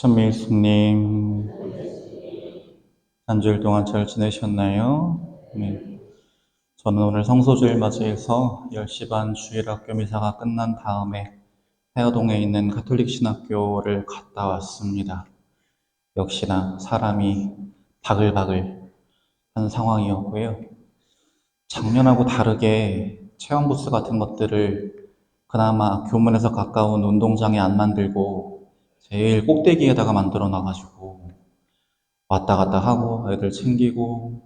천미숙님, 한 주일 동안 잘 지내셨나요? 네. 저는 오늘 성소주일 맞이해서 10시 반 주일학교 미사가 끝난 다음에 해화동에 있는 가톨릭 신학교를 갔다 왔습니다. 역시나 사람이 바글바글 한 상황이었고요. 작년하고 다르게 체험부스 같은 것들을 그나마 교문에서 가까운 운동장에 안 만들고 제일 꼭대기에다가 만들어 놔가지고 왔다 갔다 하고 애들 챙기고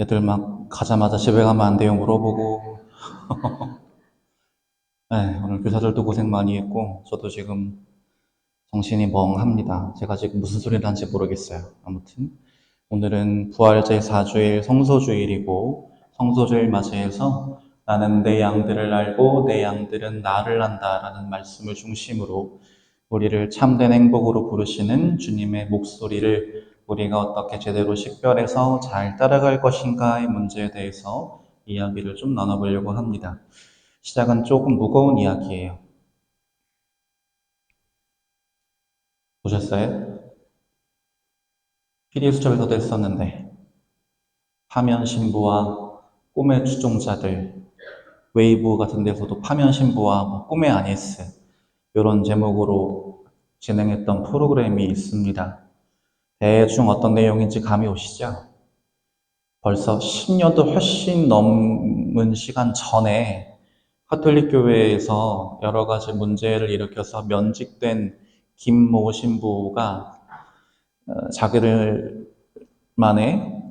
애들 막 가자마자 집에 가면 안 돼요 물어보고. 네, 오늘 교사들도 고생 많이 했고 저도 지금 정신이 멍합니다. 제가 지금 무슨 소리를 하는지 모르겠어요. 아무튼 오늘은 부활 제4주일 성소주일이고 성소주일 맞이해서 나는 내 양들을 알고 내 양들은 나를 안다라는 말씀을 중심으로 우리를 참된 행복으로 부르시는 주님의 목소리를 우리가 어떻게 제대로 식별해서 잘 따라갈 것인가의 문제에 대해서 이야기를 좀 나눠보려고 합니다. 시작은 조금 무거운 이야기예요. 보셨어요? PD 수첩에서도 했었는데 파면 신부와 꿈의 추종자들, 웨이브 같은 데서도 파면 신부와 꿈의 아니스 이런 제목으로 진행했던 프로그램이 있습니다. 대충 어떤 내용인지 감이 오시죠? 벌써 10년도 훨씬 넘은 시간 전에 카톨릭 교회에서 여러 가지 문제를 일으켜서 면직된 김모 신부가 자기들만의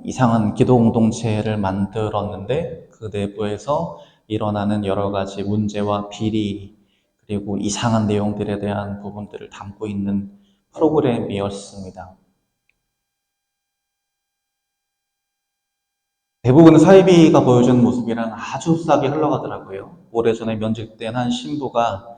이상한 기도 공동체를 만들었는데 그 내부에서 일어나는 여러 가지 문제와 비리 그리고 이상한 내용들에 대한 부분들을 담고 있는 프로그램이었습니다. 대부분 사이비가 보여주는 모습이랑 아주 흡사하게 흘러가더라고요. 오래전에 면직된 한 신부가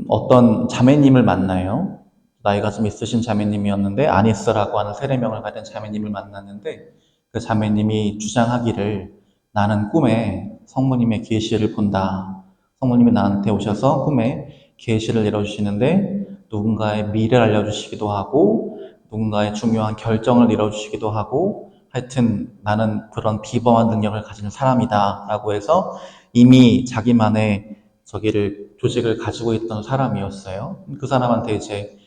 어떤 자매님을 만나요. 나이가 좀 있으신 자매님이었는데 아니스라고 하는 세례명을 가진 자매님을 만났는데 그 자매님이 주장하기를 나는 꿈에 성모님의 계시를 본다. 성모님이 나한테 오셔서 꿈에 계시를 내려주시는데 누군가의 미래를 알려주시기도 하고 누군가의 중요한 결정을 내려주시기도 하고 하여튼 나는 그런 비범한 능력을 가진 사람이다 라고 해서 이미 자기만의 조직을 가지고 있던 사람이었어요. 그 사람한테 이제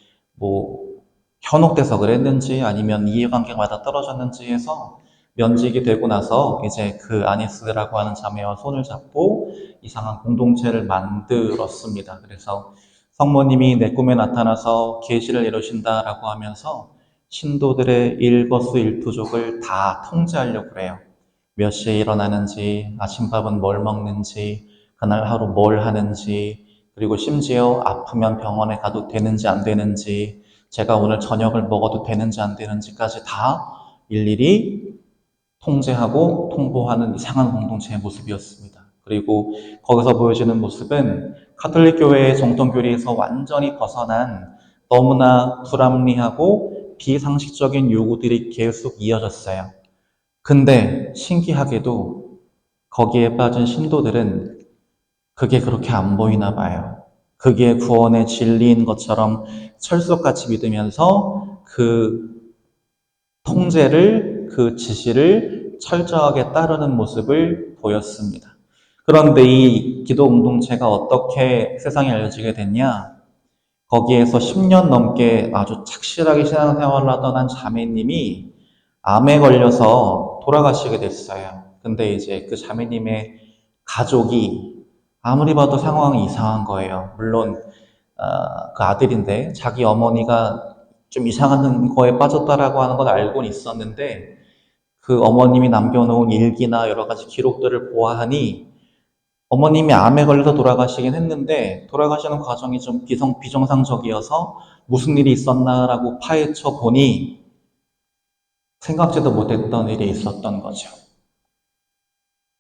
현혹돼서 그랬는지 아니면 이해관계가 맞아 떨어졌는지 해서 면직이 되고 나서 이제 그 아니스라고 하는 자매와 손을 잡고 이상한 공동체를 만들었습니다. 그래서 성모님이 내 꿈에 나타나서 계시를 이루신다라고 하면서 신도들의 일거수일투족을 다 통제하려고 그래요. 몇 시에 일어나는지, 아침밥은 뭘 먹는지, 그날 하루 뭘 하는지, 그리고 심지어 아프면 병원에 가도 되는지 안 되는지, 제가 오늘 저녁을 먹어도 되는지 안 되는지까지 다 일일이 통제하고 통보하는 이상한 공동체의 모습이었습니다. 그리고 거기서 보여지는 모습은 카톨릭 교회의 정통교리에서 완전히 벗어난 너무나 불합리하고 비상식적인 요구들이 계속 이어졌어요. 근데 신기하게도 거기에 빠진 신도들은 그게 그렇게 안 보이나 봐요. 그게 구원의 진리인 것처럼 철석같이 믿으면서 그 통제를, 그 지시를 철저하게 따르는 모습을 보였습니다. 그런데 이 기도 공동체가 어떻게 세상에 알려지게 됐냐? 거기에서 10년 넘게 아주 착실하게 신앙생활을 하던 한 자매님이 암에 걸려서 돌아가시게 됐어요. 근데 이제 그 자매님의 가족이 아무리 봐도 상황이 이상한 거예요. 물론 그 아들인데 자기 어머니가 좀 이상한 거에 빠졌다라고 하는 건 알고는 있었는데 그 어머님이 남겨놓은 일기나 여러 가지 기록들을 보아하니 어머님이 암에 걸려서 돌아가시긴 했는데 돌아가시는 과정이 좀 비정상적이어서 무슨 일이 있었나라고 파헤쳐 보니 생각지도 못했던 일이 있었던 거죠.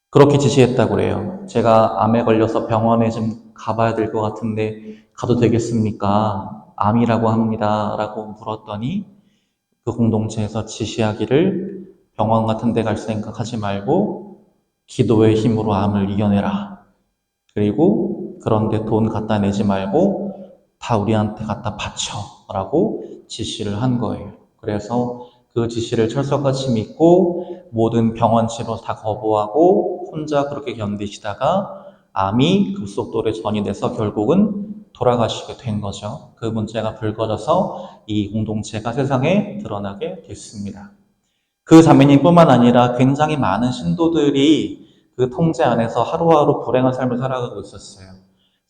그렇게 지시했다고 그래요. 제가 암에 걸려서 병원에 좀 가봐야 될 것 같은데 가도 되겠습니까? 암이라고 합니다. 라고 물었더니 그 공동체에서 지시하기를 병원 같은 데 갈 생각하지 말고 기도의 힘으로 암을 이겨내라. 그리고 그런데 돈 갖다 내지 말고 다 우리한테 갖다 바쳐라고 지시를 한 거예요. 그래서 그 지시를 철석같이 믿고 모든 병원 치료 다 거부하고 혼자 그렇게 견디시다가 암이 급속도로 전이돼서 결국은 돌아가시게 된 거죠. 그 문제가 불거져서 이 공동체가 세상에 드러나게 됐습니다. 그 자매님뿐만 아니라 굉장히 많은 신도들이 그 통제 안에서 하루하루 불행한 삶을 살아가고 있었어요.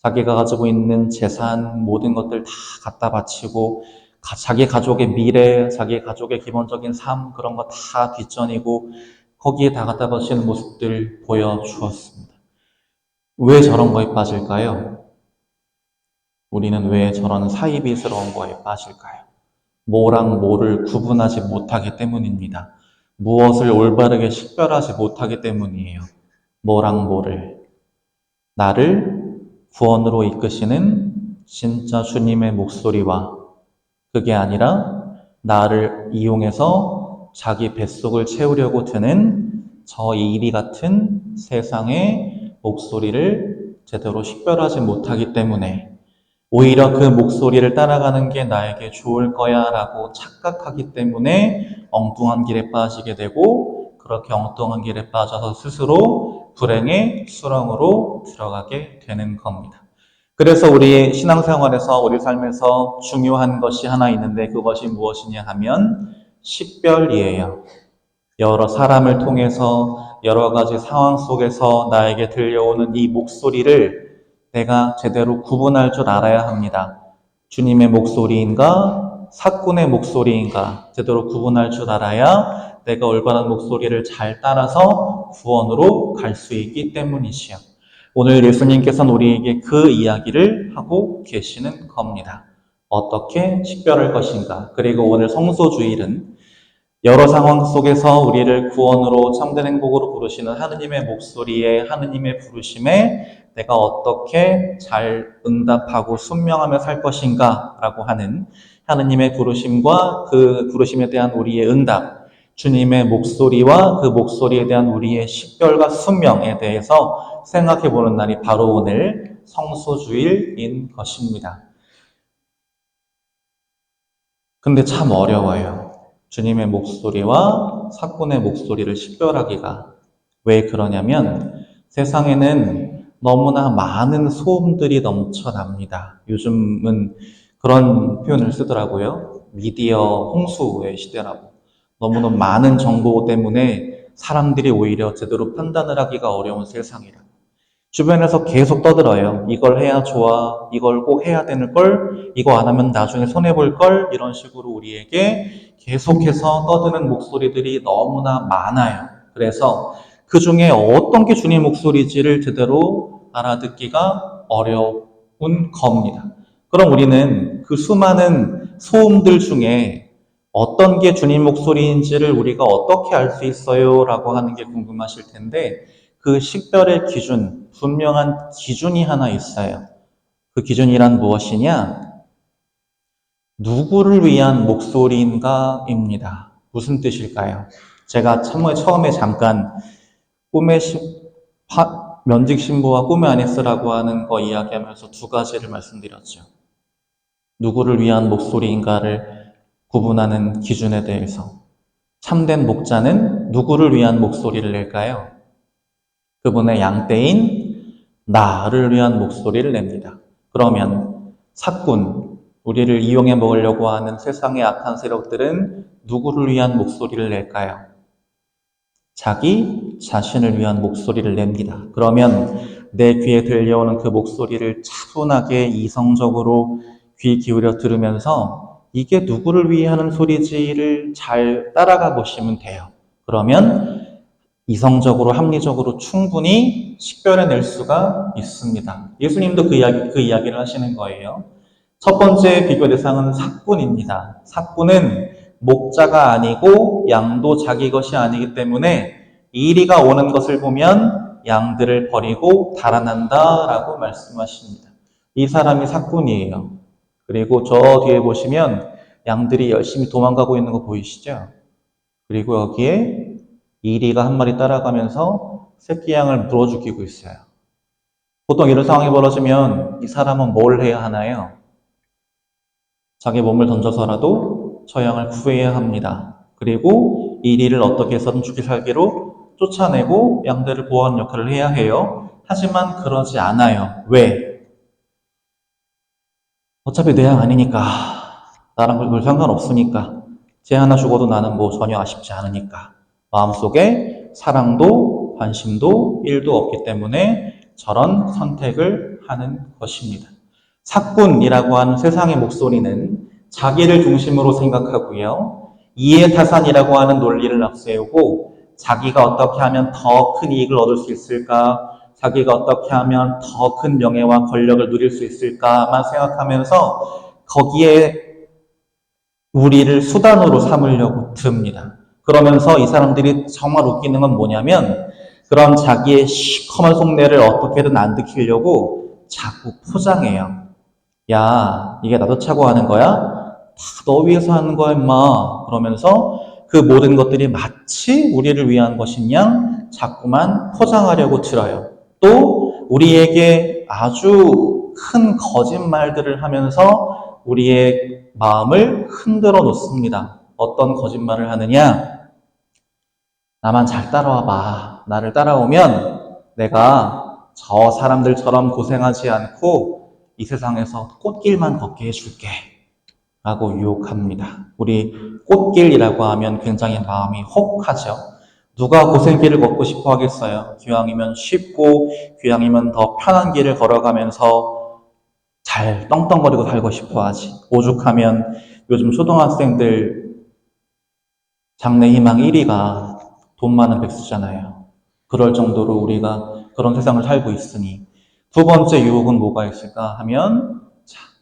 자기가 가지고 있는 재산, 모든 것들 다 갖다 바치고 자기 가족의 미래, 자기 가족의 기본적인 삶 그런 거 다 뒷전이고 거기에 다 갖다 바치는 모습들 보여주었습니다. 왜 저런 거에 빠질까요? 우리는 왜 저런 사이비스러운 거에 빠질까요? 뭐랑 뭐를 구분하지 못하기 때문입니다. 무엇을 올바르게 식별하지 못하기 때문이에요. 뭐랑 뭐를. 나를 구원으로 이끄시는 진짜 주님의 목소리와 그게 아니라 나를 이용해서 자기 뱃속을 채우려고 드는 저 이리 같은 세상의 목소리를 제대로 식별하지 못하기 때문에 오히려 그 목소리를 따라가는 게 나에게 좋을 거야 라고 착각하기 때문에 엉뚱한 길에 빠지게 되고 그렇게 엉뚱한 길에 빠져서 스스로 불행의 수렁으로 들어가게 되는 겁니다. 그래서 우리 신앙생활에서 우리 삶에서 중요한 것이 하나 있는데 그것이 무엇이냐 하면 식별이에요. 여러 사람을 통해서 여러 가지 상황 속에서 나에게 들려오는 이 목소리를 내가 제대로 구분할 줄 알아야 합니다. 주님의 목소리인가 사꾼의 목소리인가 제대로 구분할 줄 알아야 내가 올바른 목소리를 잘 따라서 구원으로 갈 수 있기 때문이지요. 오늘 예수님께서는 우리에게 그 이야기를 하고 계시는 겁니다. 어떻게 식별할 것인가. 그리고 오늘 성소주일은 여러 상황 속에서 우리를 구원으로 참된 행복으로 부르시는 하느님의 목소리에 하느님의 부르심에 내가 어떻게 잘 응답하고 순명하며 살 것인가 라고 하는 하느님의 부르심과 그 부르심에 대한 우리의 응답, 주님의 목소리와 그 목소리에 대한 우리의 식별과 순명에 대해서 생각해 보는 날이 바로 오늘 성소주일인 것입니다. 근데 참 어려워요. 주님의 목소리와 사꾼의 목소리를 식별하기가. 왜 그러냐면 세상에는 너무나 많은 소음들이 넘쳐납니다. 요즘은 그런 표현을 쓰더라고요. 미디어 홍수의 시대라고. 너무나 많은 정보 때문에 사람들이 오히려 제대로 판단을 하기가 어려운 세상이라. 주변에서 계속 떠들어요. 이걸 해야 좋아. 이걸 꼭 해야 되는 걸. 이거 안 하면 나중에 손해볼 걸. 이런 식으로 우리에게 계속해서 떠드는 목소리들이 너무나 많아요. 그래서 그 중에 어떤 게 주님 목소리인지를 제대로 알아듣기가 어려운 겁니다. 그럼 우리는 그 수많은 소음들 중에 어떤 게 주님 목소리인지를 우리가 어떻게 알 수 있어요? 라고 하는 게 궁금하실 텐데 그 식별의 기준, 분명한 기준이 하나 있어요. 그 기준이란 무엇이냐? 누구를 위한 목소리인가입니다. 무슨 뜻일까요? 제가 처음에 잠깐 면직 신부와 꿈의 아니스라고 하는 거 이야기하면서 두 가지를 말씀드렸죠. 누구를 위한 목소리인가를 구분하는 기준에 대해서. 참된 목자는 누구를 위한 목소리를 낼까요? 그분의 양떼인 나를 위한 목소리를 냅니다. 그러면 사꾼, 우리를 이용해 먹으려고 하는 세상의 악한 세력들은 누구를 위한 목소리를 낼까요? 자기 자신을 위한 목소리를 냅니다. 그러면 내 귀에 들려오는 그 목소리를 차분하게 이성적으로 귀 기울여 들으면서 이게 누구를 위해 하는 소리지를 잘 따라가 보시면 돼요. 그러면 이성적으로 합리적으로 충분히 식별해낼 수가 있습니다. 예수님도 그 이야기를 하시는 거예요. 첫 번째 비교 대상은 사꾼입니다. 사꾼은 목자가 아니고 양도 자기 것이 아니기 때문에 이리가 오는 것을 보면 양들을 버리고 달아난다라고 말씀하십니다. 이 사람이 사꾼이에요. 그리고 저 뒤에 보시면 양들이 열심히 도망가고 있는 거 보이시죠? 그리고 여기에 이리가 한 마리 따라가면서 새끼 양을 물어 죽이고 있어요. 보통 이런 상황이 벌어지면 이 사람은 뭘 해야 하나요? 자기 몸을 던져서라도 저 양을 구해야 합니다. 그리고 이 일을 어떻게 해서든 죽이 살기로 쫓아내고 양들을 보호하는 역할을 해야 해요. 하지만 그러지 않아요. 왜? 어차피 내 양 아니니까. 나랑 별 상관없으니까. 쟤 하나 죽어도 나는 뭐 전혀 아쉽지 않으니까. 마음속에 사랑도 관심도 1도 없기 때문에 저런 선택을 하는 것입니다. 사꾼이라고 하는 세상의 목소리는 자기를 중심으로 생각하고요. 이해타산이라고 하는 논리를 앞세우고 자기가 어떻게 하면 더 큰 이익을 얻을 수 있을까? 자기가 어떻게 하면 더 큰 명예와 권력을 누릴 수 있을까만 생각하면서 거기에 우리를 수단으로 삼으려고 듭니다. 그러면서 이 사람들이 정말 웃기는 건 뭐냐면 그런 자기의 시커먼 속내를 어떻게든 안 들키려고 자꾸 포장해요. 야, 이게 나도 차고 하는 거야? 다 너 위해서 하는 거야, 임마. 그러면서 그 모든 것들이 마치 우리를 위한 것인 양 자꾸만 포장하려고 들어요. 또 우리에게 아주 큰 거짓말들을 하면서 우리의 마음을 흔들어 놓습니다. 어떤 거짓말을 하느냐? 나만 잘 따라와 봐. 나를 따라오면 내가 저 사람들처럼 고생하지 않고 이 세상에서 꽃길만 걷게 해줄게. 라고 유혹합니다. 우리 꽃길이라고 하면 굉장히 마음이 혹하죠. 누가 고생길을 걷고 싶어 하겠어요? 기왕이면 쉽고 기왕이면 더 편한 길을 걸어가면서 잘 떵떵거리고 살고 싶어 하지. 오죽하면 요즘 초등학생들 장래희망 1위가 돈 많은 백수잖아요. 그럴 정도로 우리가 그런 세상을 살고 있으니 두 번째 유혹은 뭐가 있을까 하면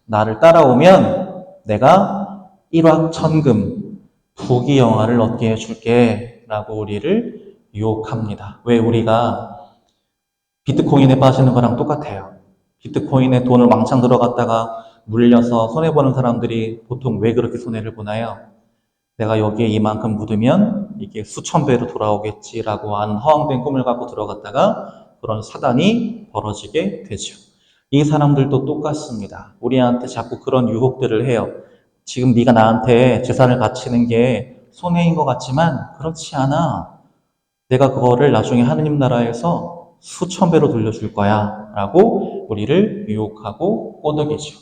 나를 따라오면 내가 일확천금 부귀영화를 얻게 해줄게 라고 우리를 유혹합니다. 왜 우리가 비트코인에 빠지는 거랑 똑같아요. 비트코인에 돈을 왕창 들어갔다가 물려서 손해보는 사람들이 보통 왜 그렇게 손해를 보나요? 내가 여기에 이만큼 묻으면 이게 수천 배로 돌아오겠지라고 하는 허황된 꿈을 갖고 들어갔다가 그런 사단이 벌어지게 되죠. 이 사람들도 똑같습니다. 우리한테 자꾸 그런 유혹들을 해요. 지금 네가 나한테 재산을 바치는 게 손해인 것 같지만 그렇지 않아. 내가 그거를 나중에 하느님 나라에서 수천 배로 돌려줄 거야 라고 우리를 유혹하고 꼬드기죠.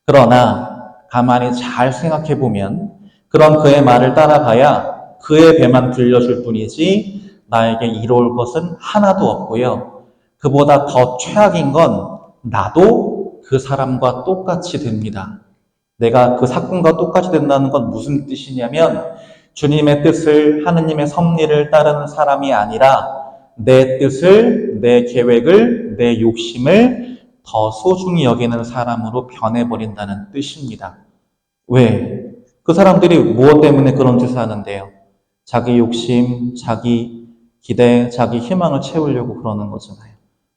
그러나 가만히 잘 생각해보면 그런 그의 말을 따라가야 그의 배만 불려줄 뿐이지 나에게 이로울 것은 하나도 없고요. 그보다 더 최악인 건 나도 그 사람과 똑같이 됩니다. 내가 그 사건과 똑같이 된다는 건 무슨 뜻이냐면 주님의 뜻을 하느님의 섭리를 따르는 사람이 아니라 내 뜻을, 내 계획을, 내 욕심을 더 소중히 여기는 사람으로 변해버린다는 뜻입니다. 왜? 그 사람들이 무엇 때문에 그런 짓을 하는데요? 자기 욕심, 자기 기대, 자기 희망을 채우려고 그러는 거잖아요.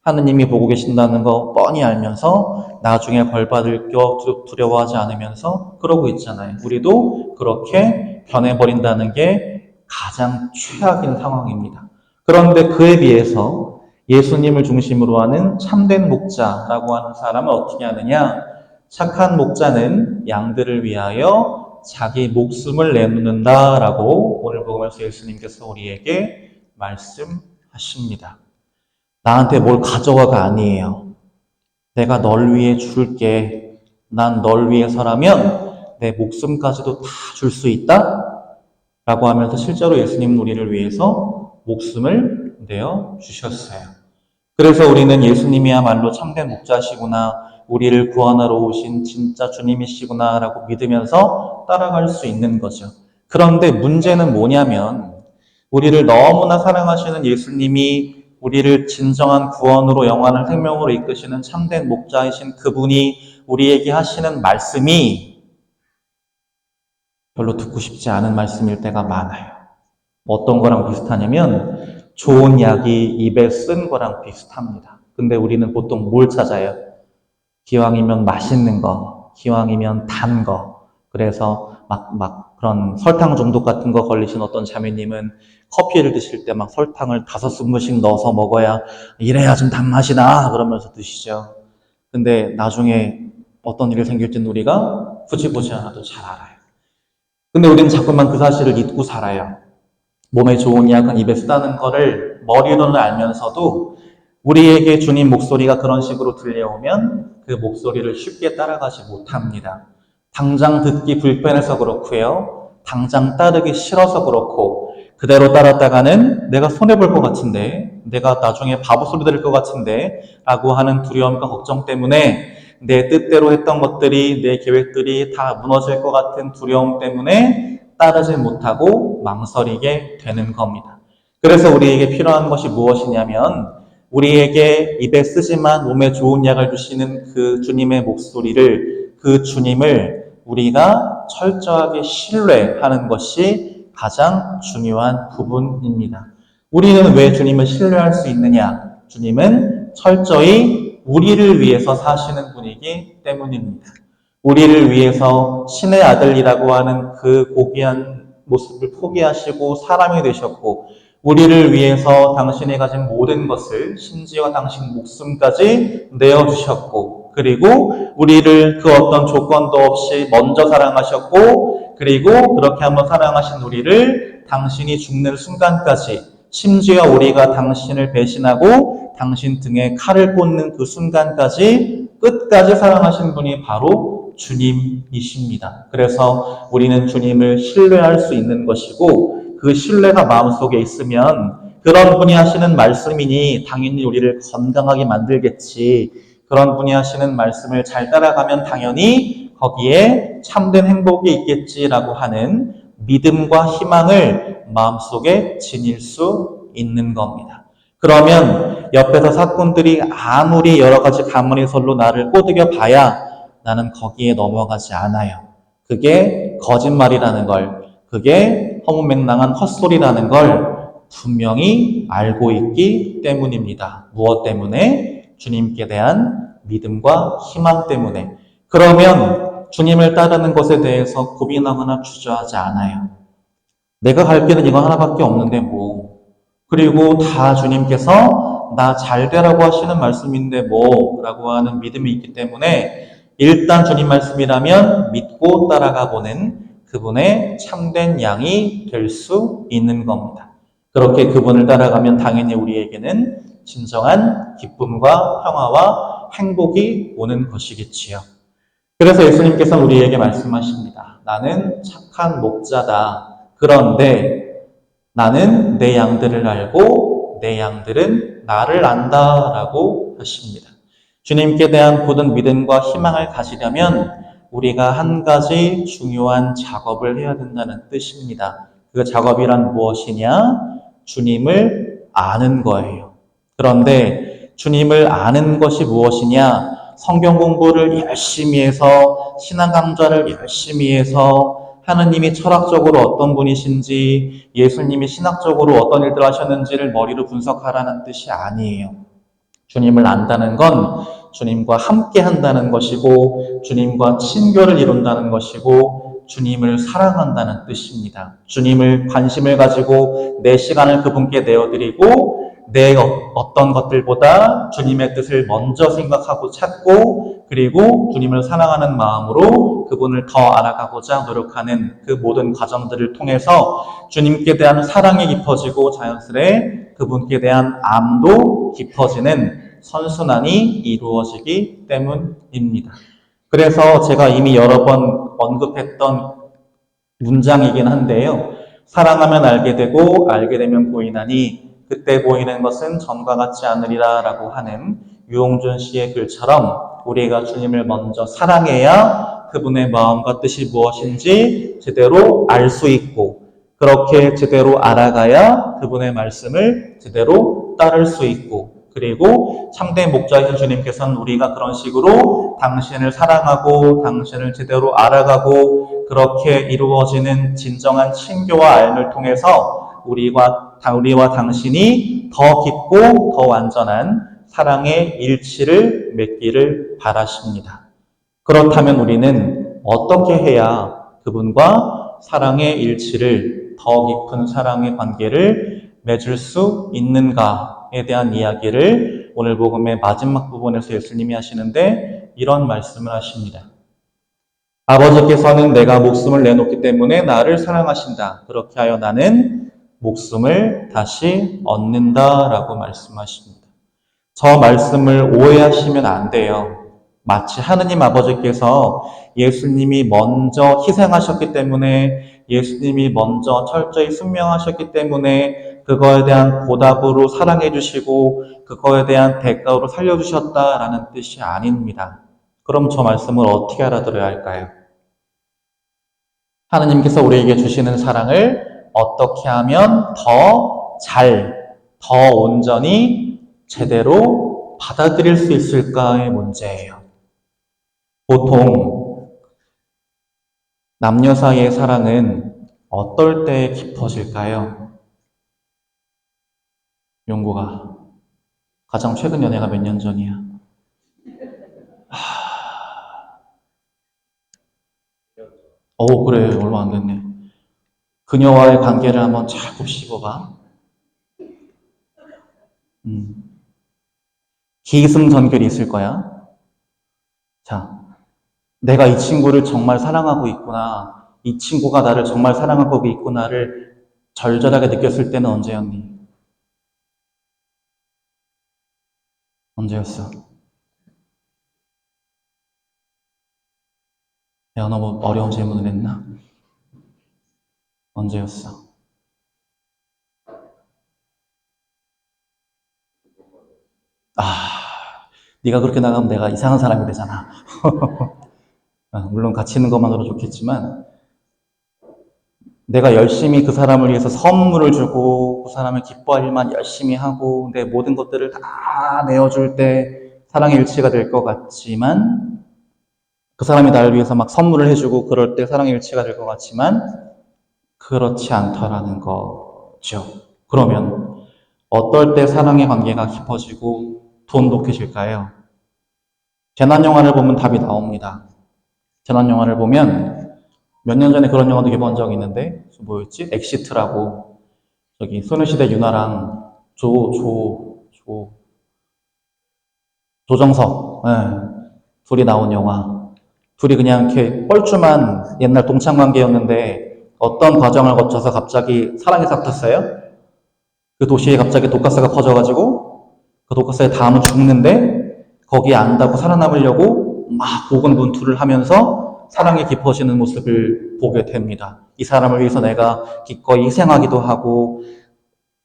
하느님이 보고 계신다는 거 뻔히 알면서 나중에 벌 받을 거 두려워하지 않으면서 그러고 있잖아요. 우리도 그렇게 변해버린다는 게 가장 최악인 상황입니다. 그런데 그에 비해서 예수님을 중심으로 하는 참된 목자라고 하는 사람은 어떻게 하느냐? 착한 목자는 양들을 위하여 자기 목숨을 내놓는다라고 오늘 복음에서 예수님께서 우리에게 말씀하십니다. 나한테 뭘 가져와가 아니에요. 내가 널 위해 줄게. 난 널 위해서라면 내 목숨까지도 다 줄 수 있다? 라고 하면서 실제로 예수님은 우리를 위해서 목숨을 내어 주셨어요. 그래서 우리는 예수님이야말로 참된 목자시구나, 우리를 구원하러 오신 진짜 주님이시구나 라고 믿으면서 따라갈 수 있는 거죠. 그런데 문제는 뭐냐면 우리를 너무나 사랑하시는 예수님이 우리를 진정한 구원으로 영원한 생명으로 이끄시는 참된 목자이신 그분이 우리에게 하시는 말씀이 별로 듣고 싶지 않은 말씀일 때가 많아요. 어떤 거랑 비슷하냐면 좋은 약이 입에 쓴 거랑 비슷합니다. 근데 우리는 보통 뭘 찾아요? 기왕이면 맛있는 거, 기왕이면 단 거. 그래서 막 그런 설탕 중독 같은 거 걸리신 어떤 자매님은 커피를 드실 때 막 설탕을 5스푼씩 넣어서 먹어야 이래야 좀 단맛이 나 그러면서 드시죠. 근데 나중에 어떤 일이 생길지는 우리가 굳이 보지 않아도 잘 알아요. 근데 우리는 자꾸만 그 사실을 잊고 살아요. 몸에 좋은 약은 입에 쓰다는 거를 머리로는 알면서도 우리에게 주님 목소리가 그런 식으로 들려오면 그 목소리를 쉽게 따라가지 못합니다. 당장 듣기 불편해서 그렇고요. 당장 따르기 싫어서 그렇고 그대로 따랐다가는 내가 손해볼 것 같은데, 내가 나중에 바보 소리 들을 것 같은데 라고 하는 두려움과 걱정 때문에 내 뜻대로 했던 것들이, 내 계획들이 다 무너질 것 같은 두려움 때문에 따르지 못하고 망설이게 되는 겁니다. 그래서 우리에게 필요한 것이 무엇이냐면 우리에게 입에 쓰지만 몸에 좋은 약을 주시는 그 주님의 목소리를, 그 주님을 우리가 철저하게 신뢰하는 것이 가장 중요한 부분입니다. 우리는 왜 주님을 신뢰할 수 있느냐? 주님은 철저히 우리를 위해서 사시는 분이기 때문입니다. 우리를 위해서 신의 아들이라고 하는 그 고귀한 모습을 포기하시고 사람이 되셨고, 우리를 위해서 당신이 가진 모든 것을, 심지어 당신 목숨까지 내어주셨고, 그리고 우리를 그 어떤 조건도 없이 먼저 사랑하셨고, 그리고 그렇게 한번 사랑하신 우리를 당신이 죽는 순간까지, 심지어 우리가 당신을 배신하고 당신 등에 칼을 꽂는 그 순간까지 끝까지 사랑하신 분이 바로 주님이십니다. 그래서 우리는 주님을 신뢰할 수 있는 것이고, 그 신뢰가 마음속에 있으면 그런 분이 하시는 말씀이니 당연히 우리를 건강하게 만들겠지, 그런 분이 하시는 말씀을 잘 따라가면 당연히 거기에 참된 행복이 있겠지라고 하는 믿음과 희망을 마음속에 지닐 수 있는 겁니다. 그러면 옆에서 사건들이 아무리 여러 가지 가문의설로 나를 꼬드겨 봐야 나는 거기에 넘어가지 않아요. 그게 거짓말이라는 걸, 그게 허무맹랑한 헛소리라는 걸 분명히 알고 있기 때문입니다. 무엇 때문에? 주님께 대한 믿음과 희망 때문에. 그러면 주님을 따르는 것에 대해서 고민하거나 주저하지 않아요. 내가 갈 길은 이거 하나밖에 없는데 뭐. 그리고 다 주님께서 나 잘 되라고 하시는 말씀인데 뭐 라고 하는 믿음이 있기 때문에 일단 주님 말씀이라면 믿고 따라가 보는 그분의 참된 양이 될 수 있는 겁니다. 그렇게 그분을 따라가면 당연히 우리에게는 진정한 기쁨과 평화와 행복이 오는 것이겠지요. 그래서 예수님께서는 우리에게 말씀하십니다. 나는 착한 목자다. 그런데 나는 내 양들을 알고 내 양들은 나를 안다라고 하십니다. 주님께 대한 굳은 믿음과 희망을 가지려면 우리가 한 가지 중요한 작업을 해야 된다는 뜻입니다. 그 작업이란 무엇이냐? 주님을 아는 거예요. 그런데 주님을 아는 것이 무엇이냐? 성경 공부를 열심히 해서, 신앙 강좌를 열심히 해서, 하느님이 철학적으로 어떤 분이신지, 예수님이 신학적으로 어떤 일들을 하셨는지를 머리로 분석하라는 뜻이 아니에요. 주님을 안다는 건 주님과 함께 한다는 것이고, 주님과 친교를 이룬다는 것이고, 주님을 사랑한다는 뜻입니다. 주님을 관심을 가지고 내 시간을 그분께 내어드리고, 내 어떤 것들보다 주님의 뜻을 먼저 생각하고 찾고, 그리고 주님을 사랑하는 마음으로 그분을 더 알아가고자 노력하는 그 모든 과정들을 통해서 주님께 대한 사랑이 깊어지고 자연스레 그분께 대한 암도 깊어지는 선순환이 이루어지기 때문입니다. 그래서 제가 이미 여러 번 언급했던 문장이긴 한데요. 사랑하면 알게 되고 알게 되면 보이나니 그때 보이는 것은 전과 같지 않으리라 라고 하는 유홍준 씨의 글처럼 우리가 주님을 먼저 사랑해야 그분의 마음과 뜻이 무엇인지 제대로 알 수 있고, 그렇게 제대로 알아가야 그분의 말씀을 제대로 따를 수 있고, 그리고 참된 목자이신 주님께서는 우리가 그런 식으로 당신을 사랑하고 당신을 제대로 알아가고 그렇게 이루어지는 진정한 친교와 알을 통해서 우리와 당신이 더 깊고 더 완전한 사랑의 일치를 맺기를 바라십니다. 그렇다면 우리는 어떻게 해야 그분과 사랑의 일치를, 더 깊은 사랑의 관계를 맺을 수 있는가에 대한 이야기를 오늘 복음의 마지막 부분에서 예수님이 하시는데 이런 말씀을 하십니다. 아버지께서는 내가 목숨을 내놓기 때문에 나를 사랑하신다. 그렇게 하여 나는 목숨을 다시 얻는다 라고 말씀하십니다. 저 말씀을 오해하시면 안 돼요. 마치 하느님 아버지께서 예수님이 먼저 희생하셨기 때문에, 예수님이 먼저 철저히 순명하셨기 때문에 그거에 대한 보답으로 사랑해 주시고 그거에 대한 대가로 살려주셨다라는 뜻이 아닙니다. 그럼 저 말씀을 어떻게 알아들어야 할까요? 하느님께서 우리에게 주시는 사랑을 어떻게 하면 더 온전히 제대로 받아들일 수 있을까의 문제예요. 보통 남녀 사이의 사랑은 어떨 때 깊어질까요? 용구가 가장 최근 연애가 몇 년 전이야? 그래, 얼마 안 됐네. 그녀와의 관계를 한번 잘 곱씹어봐. 기승전결이 있을 거야. 자, 내가 이 친구를 정말 사랑하고 있구나. 이 친구가 나를 정말 사랑하고 있구나를 절절하게 느꼈을 때는 언제였니? 언제였어? 내가 너무 어려운 질문을 했나? 언제였어? 네가 그렇게 나가면 내가 이상한 사람이 되잖아. 물론 같이 있는 것만으로 좋겠지만 내가 열심히 그 사람을 위해서 선물을 주고 그 사람을 기뻐할 일만 열심히 하고 내 모든 것들을 다 내어줄 때 사랑의 일치가 될 것 같지만 그 사람이 나를 위해서 막 선물을 해주고 그럴 때 사랑의 일치가 될 것 같지만 그렇지 않다라는 거죠. 그러면 어떨 때 사랑의 관계가 깊어지고 돈독해질까요? 재난영화를 보면 답이 나옵니다. 재난영화를 보면 몇 년 전에 그런 영화도 개봉한 적이 있는데 뭐였지? 엑시트라고 저기 소녀시대 유나랑 조정석 둘이 나온 영화. 둘이 그냥 이렇게 뻘쭘한 옛날 동창관계였는데 어떤 과정을 거쳐서 갑자기 사랑이 싹 텄어요? 그 도시에 갑자기 독가스가 퍼져가지고 그 독가스에 닿으면 죽는데 거기에 안다고 살아남으려고 막 고군분투를 하면서 사랑이 깊어지는 모습을 보게 됩니다. 이 사람을 위해서 내가 기꺼이 희생하기도 하고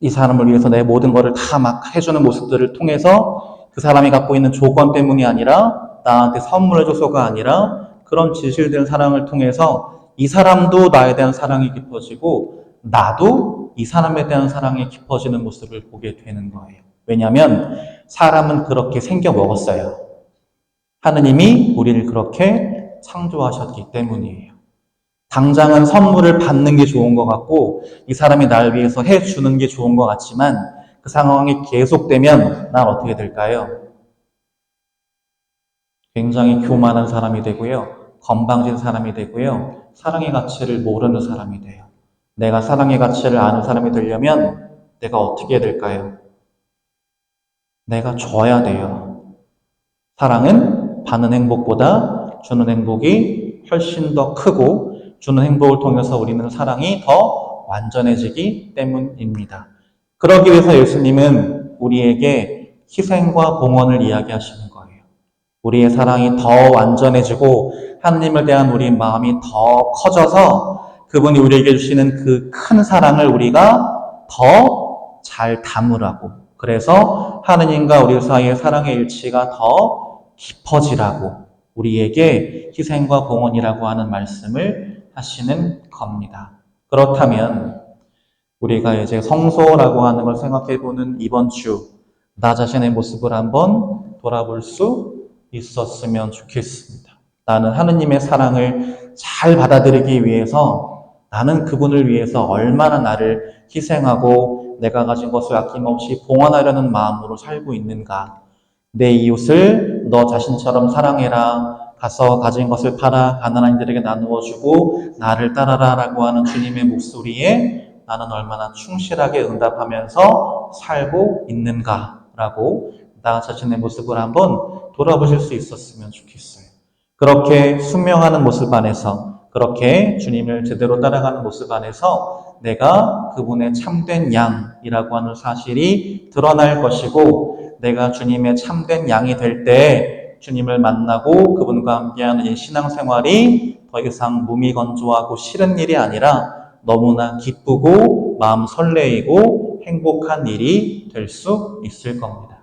이 사람을 위해서 내 모든 것을 다 막 해주는 모습들을 통해서 그 사람이 갖고 있는 조건 때문이 아니라 나한테 선물을 줘서가 아니라 그런 진실된 사랑을 통해서 이 사람도 나에 대한 사랑이 깊어지고 나도 이 사람에 대한 사랑이 깊어지는 모습을 보게 되는 거예요. 왜냐하면 사람은 그렇게 생겨 먹었어요. 하느님이 우리를 그렇게 창조하셨기 때문이에요. 당장은 선물을 받는 게 좋은 것 같고 이 사람이 날 위해서 해주는 게 좋은 것 같지만 그 상황이 계속되면 난 어떻게 될까요? 굉장히 교만한 사람이 되고요. 건방진 사람이 되고요. 사랑의 가치를 모르는 사람이 돼요. 내가 사랑의 가치를 아는 사람이 되려면 내가 어떻게 해야 될까요? 내가 줘야 돼요. 사랑은 받는 행복보다 주는 행복이 훨씬 더 크고 주는 행복을 통해서 우리는 사랑이 더 완전해지기 때문입니다. 그러기 위해서 예수님은 우리에게 희생과 봉헌을 이야기하시는 거예요. 우리의 사랑이 더 완전해지고 하나님을 대한 우리의 마음이 더 커져서 그분이 우리에게 주시는 그 큰 사랑을 우리가 더 잘 담으라고, 그래서 하느님과 우리 사이의 사랑의 일치가 더 깊어지라고 우리에게 희생과 봉헌이라고 하는 말씀을 하시는 겁니다. 그렇다면 우리가 이제 성소라고 하는 걸 생각해보는 이번 주 나 자신의 모습을 한번 돌아볼 수 있었으면 좋겠습니다. 나는 하느님의 사랑을 잘 받아들이기 위해서 나는 그분을 위해서 얼마나 나를 희생하고 내가 가진 것을 아낌없이 봉헌하려는 마음으로 살고 있는가. 내 이웃을 너 자신처럼 사랑해라. 가서 가진 것을 팔아 가난한 이들에게 나누어 주고 나를 따라라 라고 하는 주님의 목소리에 나는 얼마나 충실하게 응답하면서 살고 있는가 라고 나 자신의 모습을 한번 돌아보실 수 있었으면 좋겠어요. 그렇게 순명하는 모습 안에서, 그렇게 주님을 제대로 따라가는 모습 안에서 내가 그분의 참된 양이라고 하는 사실이 드러날 것이고, 내가 주님의 참된 양이 될 때 주님을 만나고 그분과 함께하는 이 신앙생활이 더 이상 무미건조하고 싫은 일이 아니라 너무나 기쁘고 마음 설레이고 행복한 일이 될 수 있을 겁니다.